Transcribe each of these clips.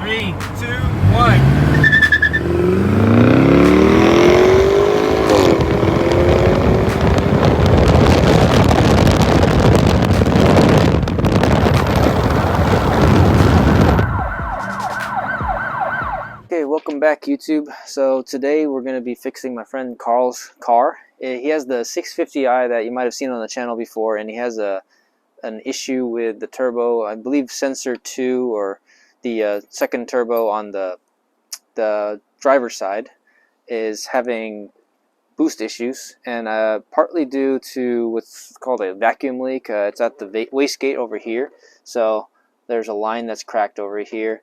3, 2, 1. Okay, welcome back YouTube. So today we're going to be fixing my friend Carl's car. He has the 650i that you might have seen on the channel before, and he has an issue with the turbo, I believe sensor 2 or the second turbo on the driver's side is having boost issues, and partly due to what's called a vacuum leak. It's at the wastegate over here, so there's a line that's cracked over here.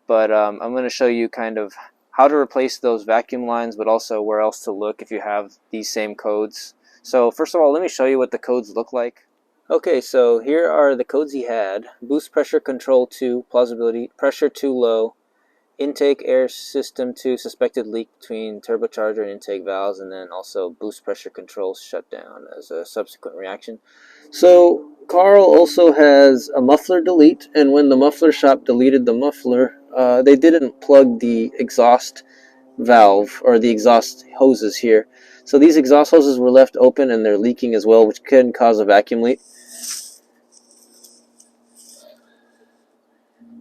But I'm going to show you kind of how to replace those vacuum lines, but also where else to look if you have these same codes. So first of all, let me show you what the codes look like. Okay, so here are the codes he had. Boost pressure control 2, plausibility, pressure too low, intake air system 2, suspected leak between turbocharger and intake valves, and then also boost pressure control shutdown as a subsequent reaction. So Carl also has a muffler delete, and when the muffler shop deleted the muffler, they didn't plug the exhaust valve or the exhaust hoses here. So these exhaust hoses were left open and they're leaking as well, which can cause a vacuum leak.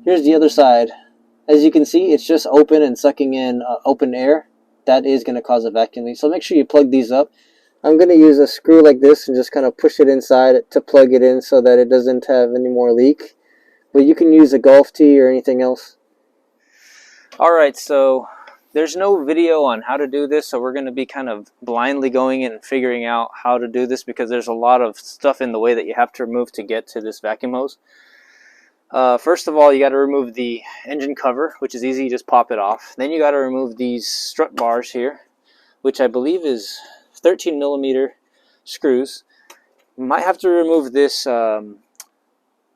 Here's the other side. As you can see, it's just open and sucking in open air. That is going to cause a vacuum leak. So make sure you plug these up. I'm going to use a screw like this and just kind of push it inside to plug it in so that it doesn't have any more leak. But you can use a golf tee or anything else. Alright, so there's no video on how to do this, so we're going to be kind of blindly going in and figuring out how to do this because there's a lot of stuff in the way that you have to remove to get to this vacuum hose. First of all, you got to remove the engine cover, which is easy, you just pop it off. Then you got to remove these strut bars here, which I believe is 13mm screws. You might have to remove this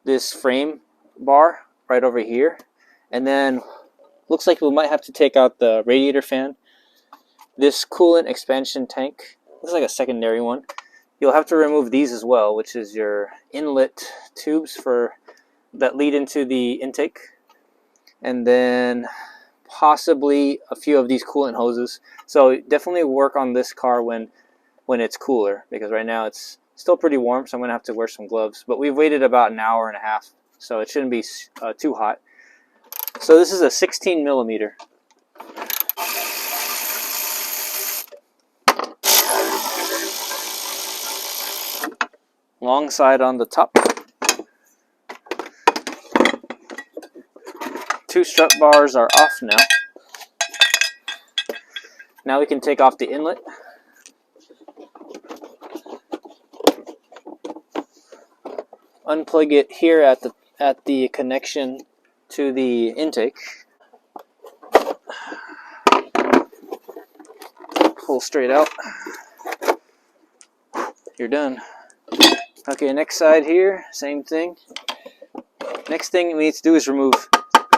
this frame bar right over here, and then looks like we might have to take out the radiator fan. This coolant expansion tank looks like a secondary one. You'll have to remove these as well, which is your inlet tubes that lead into the intake, and then possibly a few of these coolant hoses. So definitely work on this car when it's cooler, because right now it's still pretty warm, so I'm gonna have to wear some gloves. But we've waited about an hour and a half, so it shouldn't be too hot. So this is a 16mm. Long side on the top. 2 strut bars are off now. Now we can take off the inlet. Unplug it here at the connection to the intake. Pull straight out. You're done. Okay, next side here, same thing. Next thing we need to do is remove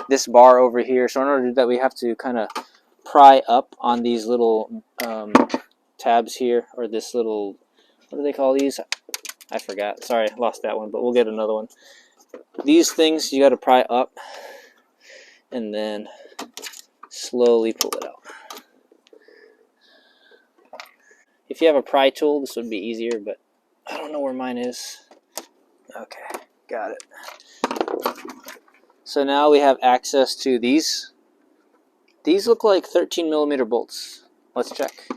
this bar over here. So in order to do that, we have to kind of pry up on these little tabs here, or this little, what do they call these? I forgot. Sorry, I lost that one, but we'll get another one. These things you got to pry up and then slowly pull it out. If you have a pry tool, this would be easier, but I don't know where mine is. Okay, got it. So now we have access to these. These look like 13mm bolts. Let's check.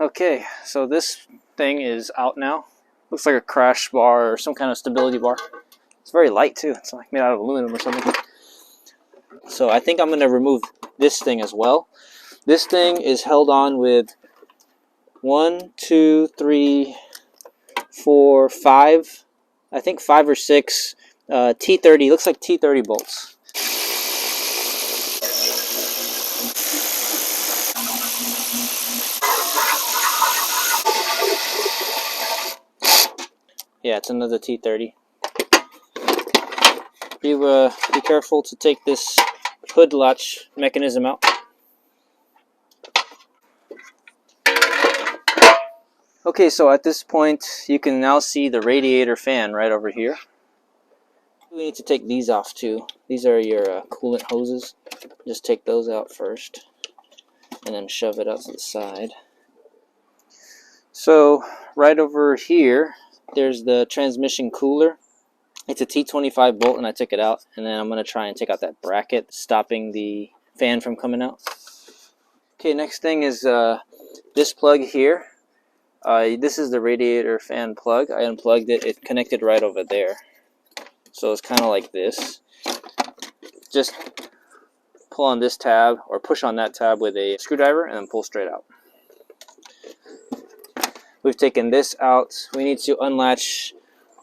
Okay, so this thing is out now. Looks like a crash bar or some kind of stability bar. It's very light too. It's like made out of aluminum or something. So I think I'm going to remove this thing as well. This thing is held on with 1, 2, 3, 4, 5. I think 5 or 6 T30. Looks like T30 bolts. Yeah, it's another T30. Be careful to take this hood latch mechanism out. Okay, so at this point you can now see the radiator fan right over here. We need to take these off too. These are your coolant hoses. Just take those out first and then shove it out to the side. So right over here there's the transmission cooler. It's a T25 bolt and I took it out, and then I'm going to try and take out that bracket stopping the fan from coming out. Okay, next thing is this plug here. This is the radiator fan plug. I unplugged it. It connected right over there. So it's kind of like this. Just pull on this tab or push on that tab with a screwdriver and then pull straight out. We've taken this out. We need to unlatch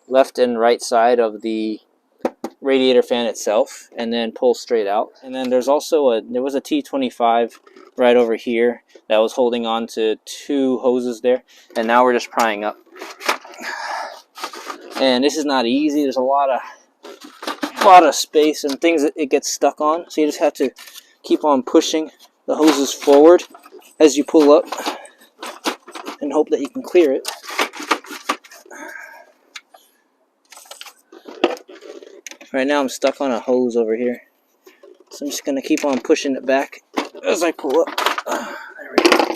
left and right side of the radiator fan itself and then pull straight out. And then there's also there was a T25 right over here that was holding on to two hoses there, and now we're just prying up. And this is not easy. There's a lot of space and things that it gets stuck on, so you just have to keep on pushing the hoses forward as you pull up and hope that you can clear it. Right now I'm stuck on a hose over here, so I'm just going to keep on pushing it back as I pull up. There we go.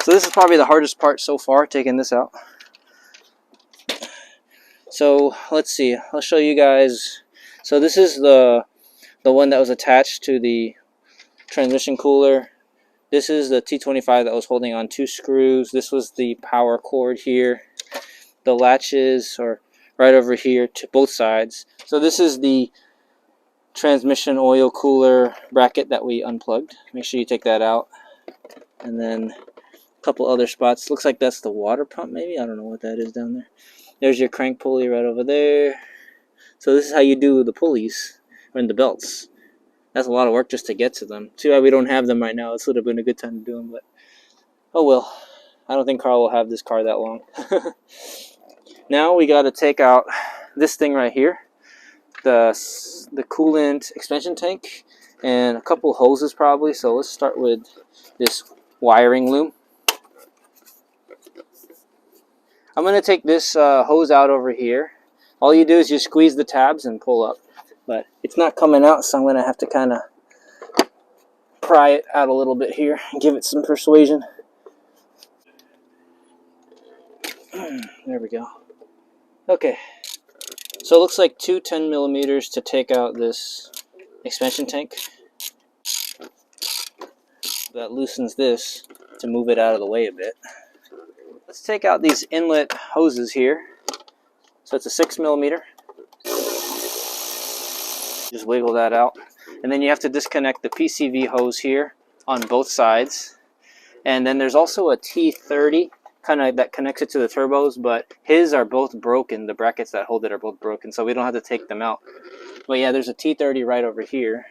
So this is probably the hardest part so far, taking this out. So let's see, I'll show you guys. So this is the one that was attached to the transmission cooler. This is the T25 that was holding on two screws. This was the power cord here. The latches are right over here to both sides. So this is the transmission oil cooler bracket that we unplugged. Make sure you take that out. And then a couple other spots. Looks like that's the water pump maybe. I don't know what that is down there. There's your crank pulley right over there. So this is how you do the pulleys and the belts. That's a lot of work just to get to them. Too bad we don't have them right now. This would have been a good time to do them, but oh well. I don't think Carl will have this car that long. Now we got to take out this thing right here, the coolant expansion tank, and a couple hoses probably. So let's start with this wiring loom. I'm going to take this hose out over here. All you do is you squeeze the tabs and pull up, but it's not coming out, so I'm going to have to kind of pry it out a little bit here and give it some persuasion. There we go. Okay, so it looks like two 10mm to take out this expansion tank. That loosens this to move it out of the way a bit. Let's take out these inlet hoses here. So it's a 6mm. Just wiggle that out. And then you have to disconnect the PCV hose here on both sides. And then there's also a T30 kind of that connects it to the turbos, but his are both broken. The brackets that hold it are both broken, so we don't have to take them out. But yeah, there's a T30 right over here.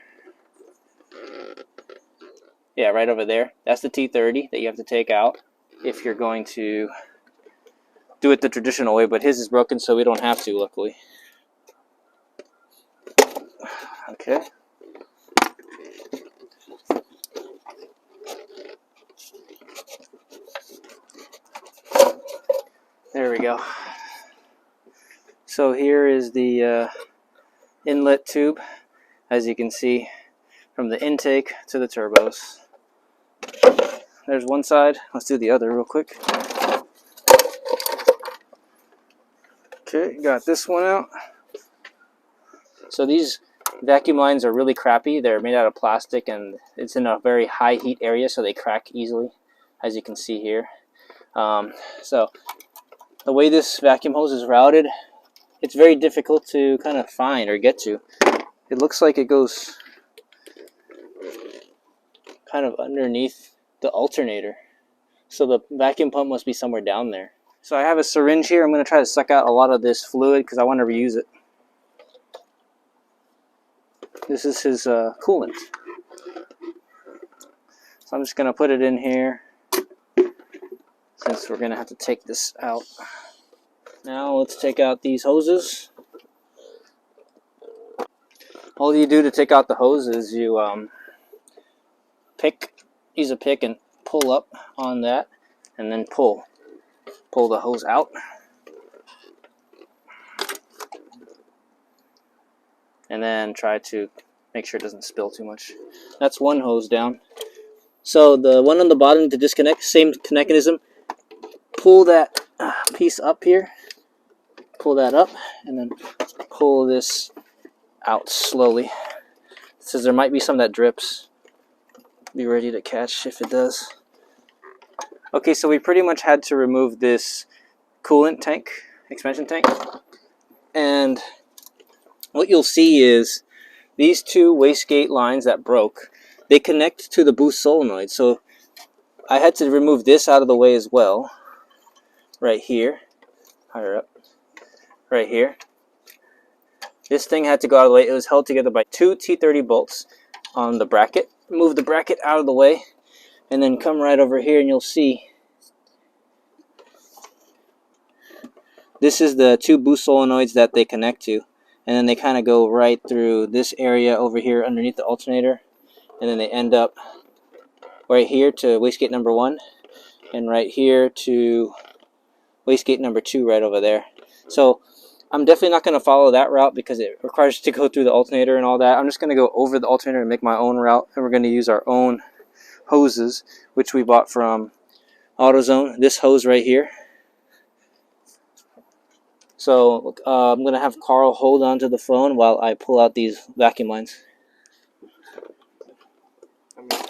Yeah, right over there. That's the T30 that you have to take out if you're going to do it the traditional way, but his is broken, so we don't have to, luckily. Okay. There we go. So here is the inlet tube, as you can see, from the intake to the turbos. There's one side. Let's do the other real quick. Okay, got this one out. So these vacuum lines are really crappy. They're made out of plastic and it's in a very high heat area, so they crack easily, as you can see here. So the way this vacuum hose is routed, it's very difficult to kind of find or get to. It looks like it goes kind of underneath the alternator. So the vacuum pump must be somewhere down there. So I have a syringe here. I'm going to try to suck out a lot of this fluid because I want to reuse it. This is his coolant. So I'm just going to put it in here since we're going to have to take this out. Now let's take out these hoses. All you do to take out the hose is you use a pick and pull up on that, and then pull the hose out. And then try to make sure it doesn't spill too much. That's one hose down. So the one on the bottom to disconnect, same mechanism. Pull that piece up here, pull that up, and then pull this out slowly. It says there might be some that drips. Be ready to catch if it does. Okay, so we pretty much had to remove this coolant tank, expansion tank. And what you'll see is these two wastegate lines that broke, they connect to the boost solenoid. So I had to remove this out of the way as well. Right here, higher up, right here. This thing had to go out of the way. It was held together by two T30 bolts on the bracket. Move the bracket out of the way, and then come right over here, and you'll see this is the two boost solenoids that they connect to, and then they kind of go right through this area over here underneath the alternator, and then they end up right here to wastegate number 1, and right here to wastegate number 2 right over there. So I'm definitely not going to follow that route because it requires you to go through the alternator and all that. I'm just going to go over the alternator and make my own route, and we're going to use our own hoses, which we bought from AutoZone. This hose right here. So I'm going to have Carl hold on to the phone while I pull out these vacuum lines.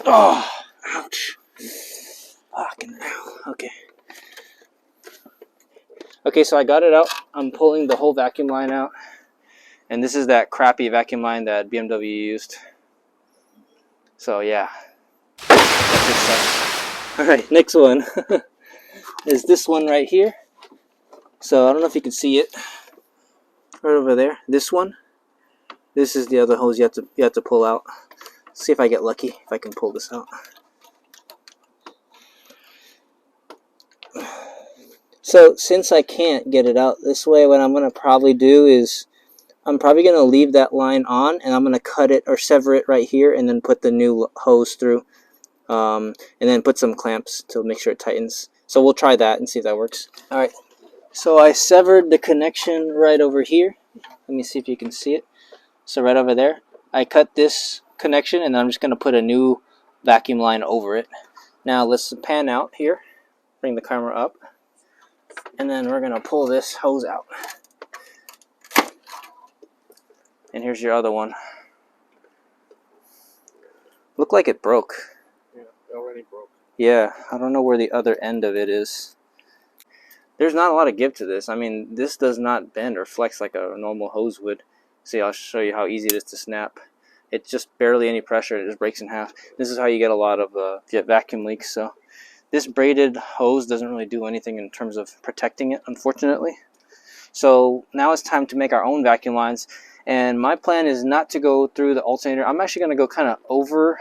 Oh, ouch. Fucking hell. Okay. Okay, so I got it out. I'm pulling the whole vacuum line out. And this is that crappy vacuum line that BMW used. So yeah. Alright, next one is this one right here. So I don't know if you can see it. Right over there. This one. This is the other hose you have to pull out. Let's see if I get lucky, if I can pull this out. So since I can't get it out this way, what I'm going to probably do is I'm probably going to leave that line on, and I'm going to cut it or sever it right here and then put the new hose through, and then put some clamps to make sure it tightens. So we'll try that and see if that works. Alright, so I severed the connection right over here. Let me see if you can see it. So right over there, I cut this connection, and I'm just going to put a new vacuum line over it. Now let's pan out here, bring the camera up. And then we're going to pull this hose out. And here's your other one. Looked like it broke. Yeah, it already broke. Yeah, I don't know where the other end of it is. There's not a lot of give to this. I mean, this does not bend or flex like a normal hose would. See, I'll show you how easy it is to snap. It's just barely any pressure. It just breaks in half. This is how you get a lot of vacuum leaks. So this braided hose doesn't really do anything in terms of protecting it, unfortunately. So now it's time to make our own vacuum lines. And my plan is not to go through the alternator. I'm actually going to go kind of over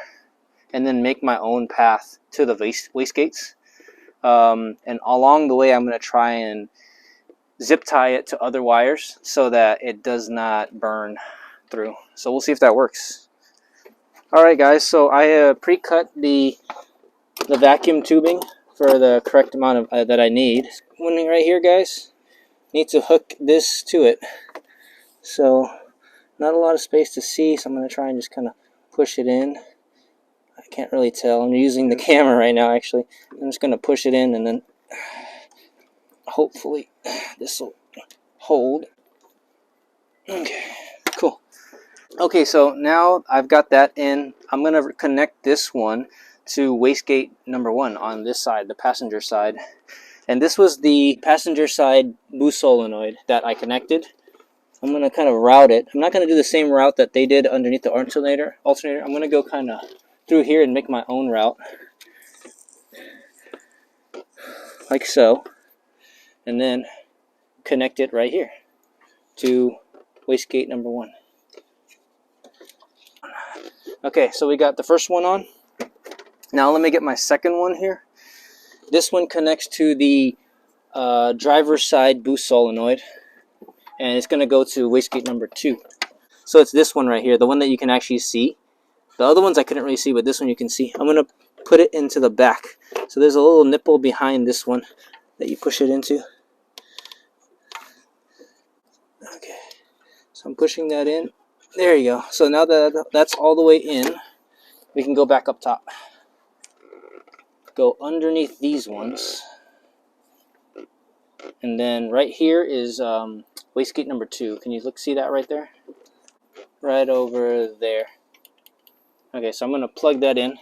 and then make my own path to the wastegates. And along the way, I'm going to try and zip tie it to other wires so that it does not burn through. So we'll see if that works. Alright guys, so I pre-cut the vacuum tubing for the correct amount of that I need. One thing right here, guys, need to hook this to it. So not a lot of space to see, so I'm going to try and just kind of push it in. I can't really tell. I'm using the camera right now, actually. I'm just going to push it in, and then hopefully this will hold. Okay, cool. Okay, so now I've got that in. I'm going to connect this one to wastegate number 1 on this side, the passenger side. And this was the passenger side boost solenoid that I connected. I'm going to kind of route it. I'm not going to do the same route that they did underneath the alternator. I'm going to go kind of through here and make my own route. Like so. And then connect it right here to wastegate number 1. Okay, so we got the first one on. Now let me get my second one here. This one connects to the driver's side boost solenoid, and it's going to go to wastegate number 2. So it's this one right here, the one that you can actually see. The other ones I couldn't really see, but this one you can see. I'm going to put it into the back. So there's a little nipple behind this one that you push it into. Okay, so I'm pushing that in. There you go. So now that that's all the way in, we can go back up top. Go underneath these ones. And then right here is wastegate number 2. Can you see that right there? Right over there. Okay, so I'm going to plug that in.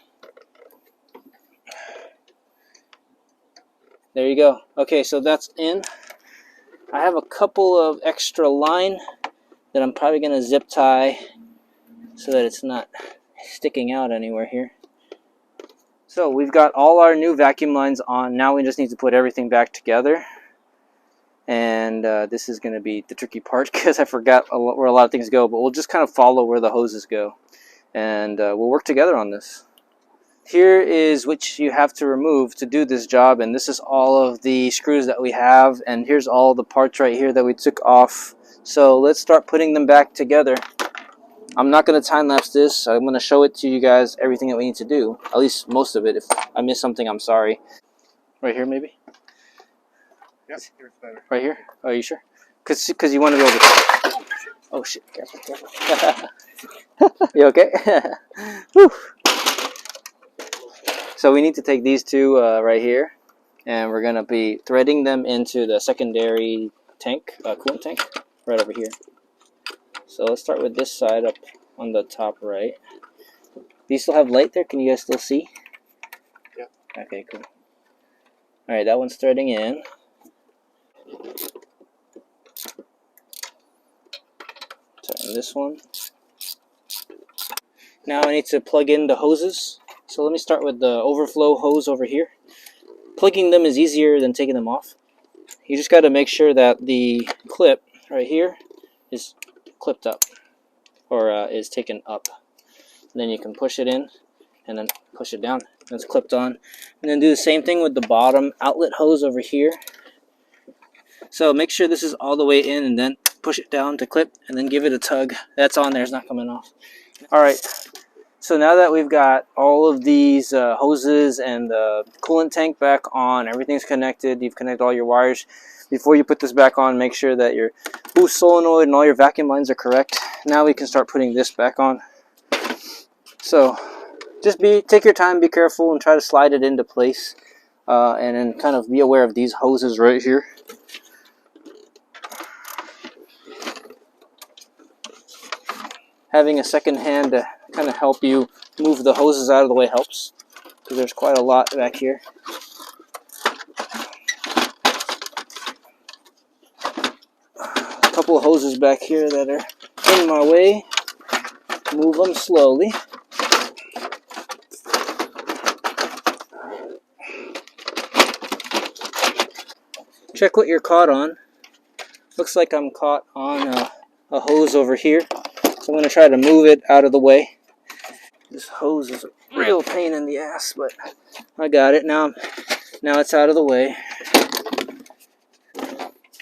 There you go. Okay, so that's in. I have a couple of extra line that I'm probably going to zip tie so that it's not sticking out anywhere here. So we've got all our new vacuum lines on. Now we just need to put everything back together. And this is going to be the tricky part because I forgot where a lot of things go. But we'll just kind of follow where the hoses go. And we'll work together on this. Here is what you have to remove to do this job, and this is all of the screws that we have, and here's all the parts right here that we took off. So let's start putting them back together. I'm not going to time-lapse this. I'm going to show it to you guys, everything that we need to do, at least most of it. If I miss something, I'm sorry. Right here, maybe? Yep, here's better. Right here? Oh, are you sure? Because you want to be able to... Oh, shit. Careful, careful. You okay? Whew. So we need to take these two right here, and we're going to be threading them into the secondary tank, coolant tank, right over here. So let's start with this side up on the top right. Do you still have light there? Can you guys still see? Yep. Okay, cool. Alright, that one's threading in. Turn this one. Now I need to plug in the hoses. So let me start with the overflow hose over here. Plugging them is easier than taking them off. You just got to make sure that the clip right here is clipped up, or is taken up. And then you can push it in and then push it down. It's clipped on. And then do the same thing with the bottom outlet hose over here. So make sure this is all the way in, and then push it down to clip, and then give it a tug. That's on there, it's not coming off. Alright, so now that we've got all of these hoses and the coolant tank back on, everything's connected, you've connected all your wires. Before you put this back on, make sure that your boost solenoid and all your vacuum lines are correct. Now we can start putting this back on. So just take your time, be careful, and try to slide it into place. And then kind of be aware of these hoses right here. Having a second hand to kind of help you move the hoses out of the way helps, because there's quite a lot back here. A couple of hoses back here that are in my way. Move them slowly. Check what you're caught on. Looks like I'm caught on a hose over here. So I'm going to try to move it out of the way. This hose is a real pain in the ass, but I got it. Now it's out of the way.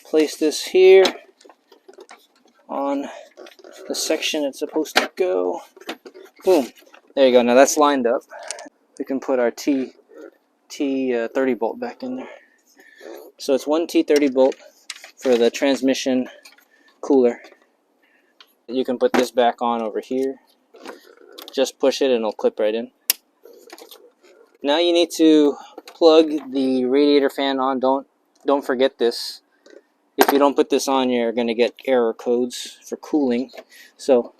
Place this here on the section it's supposed to go. Boom. There you go. Now that's lined up. We can put our T30 bolt back in there. So it's one T30 bolt for the transmission cooler. You can put this back on over here. Just push it and it'll clip right in. Now you need to plug the radiator fan on. Don't forget this. If you don't put this on, you're going to get error codes for cooling. So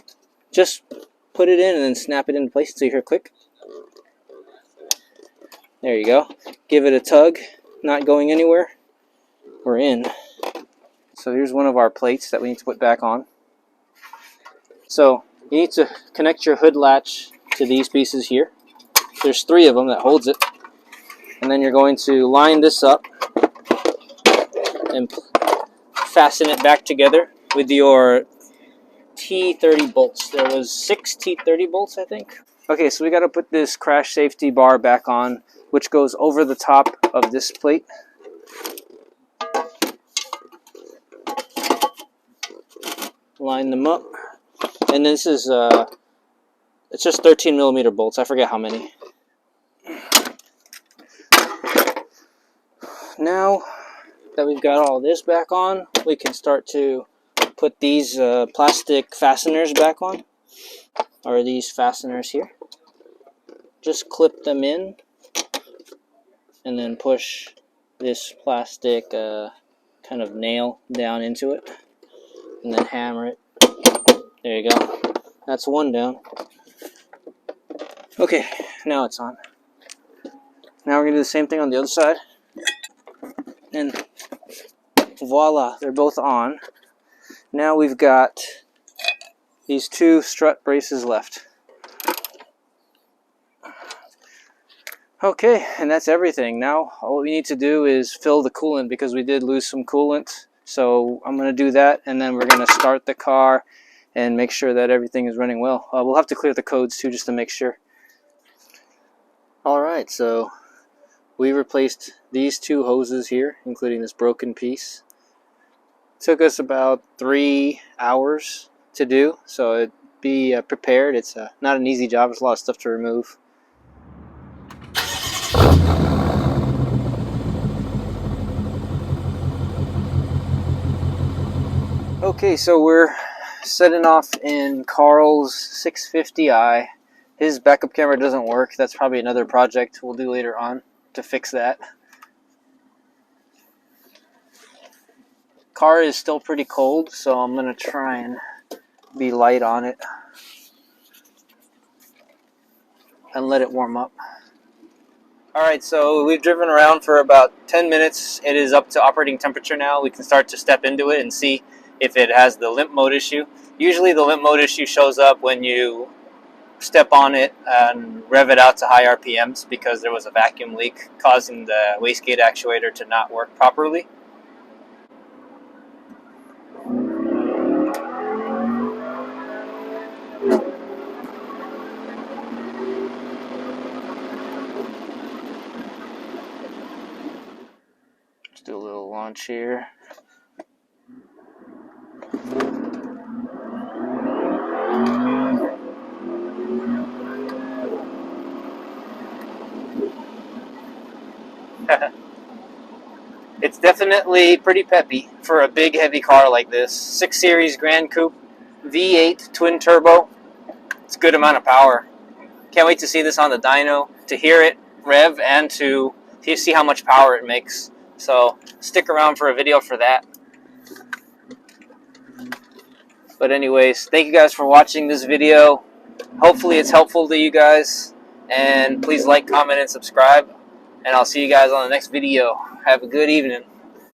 just put it in and then snap it into place until you hear click. There you go. Give it a tug. Not going anywhere. We're in. So here's one of our plates that we need to put back on. So you need to connect your hood latch to these pieces here. There's 3 of them that holds it. And then you're going to line this up and fasten it back together with your T30 bolts. There was 6 T30 bolts, I think. Okay, so we got to put this crash safety bar back on, which goes over the top of this plate. line them up. And this is, it's just 13mm bolts. I forget how many. Now that we've got all this back on, we can start to put these plastic fasteners back on, or these fasteners here. Just clip them in and then push this plastic kind of nail down into it and then hammer it. There you go. That's one down. Okay, now it's on. Now we're going to do the same thing on the other side. And voila, they're both on. Now we've got these two strut braces left. Okay, and that's everything. Now all we need to do is fill the coolant because we did lose some coolant. So I'm going to do that, and then we're going to start the car and make sure that everything is running well. We'll have to clear the codes too just to make sure. Alright, so we replaced these two hoses here, including this broken piece. It took us about 3 hours to do, so be prepared. It's not an easy job. There's a lot of stuff to remove. Okay, so we're setting off in Carl's 650i. His backup camera doesn't work. That's probably another project we'll do later on to fix that. Car is still pretty cold, so I'm going to try and be light on it and let it warm up. Alright, so we've driven around for about 10 minutes. It is up to operating temperature now. We can start to step into it and see if it has the limp mode issue. Usually the limp mode issue shows up when you step on it and rev it out to high RPMs because there was a vacuum leak causing the wastegate actuator to not work properly. Let's do a little launch here. It's definitely pretty peppy for a big heavy car like this. 6 Series Gran Coupe, V8 twin turbo. It's a good amount of power. Can't wait to see this on the dyno, to hear it rev and to see how much power it makes. So stick around for a video for that. But anyways, thank you guys for watching this video. Hopefully it's helpful to you guys. And please like, comment, and subscribe. And I'll see you guys on the next video. Have a good evening.